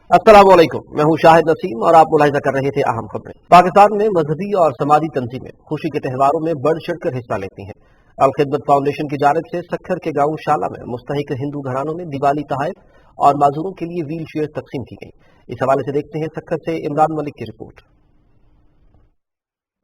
अस्सलाम वालेकुम, मैं हूं शाहिद नसीम और आप मुलाहिजा कर रहे थे अहम खबरें। पाकिस्तान में मजहबी और समाजी तंजीमें खुशी के त्योहारों में बढ़ चढ़ कर हिस्सा लेती हैं। अल खिदमत फाउंडेशन की जानिब से सक्खर के गांव शाला में मुस्तहिक हिंदू घरानों में दिवाली तोहफे और माजूरों के लिए व्हील चेयर तकसीम की गई। इस हवाले से देखते हैं सक्खर से इमरान मलिक की रिपोर्ट।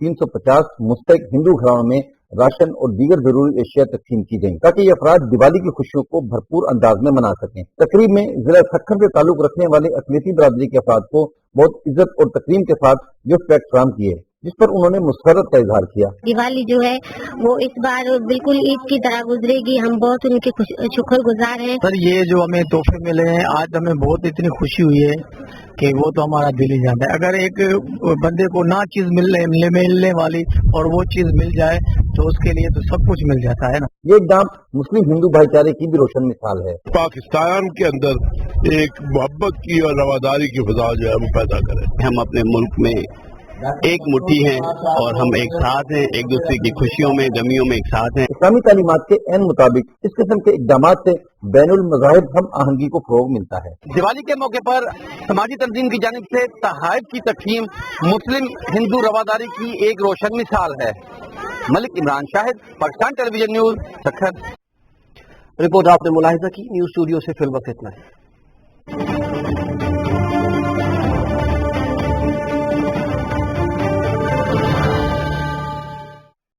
350 मुस्तहिक हिंदू घरानों में राशन और दीगर जरूरी एशिया तकसीम की गई ताकि ये अफराद दिवाली की खुशियों को भरपूर अंदाज में मना सकें। तकरीब में जिला सक्खर से ताल्लुक रखने वाले अकलियती बरादरी के अफराद को बहुत इज्जत और तकरीम के साथ गिफ्ट पैक फराहम किए, जिस पर उन्होंने मुस्कराहट का इजहार किया। दिवाली जो है वो इस बार बिल्कुल ईद की तरह गुजरेगी, हम बहुत उनके शुक्रगुजार हैं। सर ये जो हमें तोहफे मिले हैं आज हमें बहुत इतनी खुशी हुई है कि वो तो हमारा दिल ही जानता है। अगर एक बंदे को ना चीज मिलने वाली और वो चीज मिल जाए तो उसके लिए तो सब कुछ मिल जाता है ना। ये इक़दाम मुस्लिम हिंदू भाईचारे की भी रोशन मिसाल है। पाकिस्तान के अंदर एक मोहब्बत की और रवादारी की फिजा जो है वो पैदा करें। हम अपने मुल्क में एक मुट्ठी हैं और हम एक साथ हैं, एक दूसरे की खुशियों में गमियों में एक साथ हैं। इस्लामी तालीमात के एन मुताबिक इस किस्म के इक़दामात से बैनुल मज़ाहिब हम आहंगी को फ़रोग़ मिलता है। दिवाली के मौके पर समाजी तंजीम की जानिब से तोहफे की तकसीम मुस्लिम हिंदू रवादारी की एक रोशन मिसाल है। Malik Imran Shahid, Pakistan television news, Sukkur. Report आपने मुलाहिजा की। न्यूज स्टूडियो से फिल वक्त इतना है।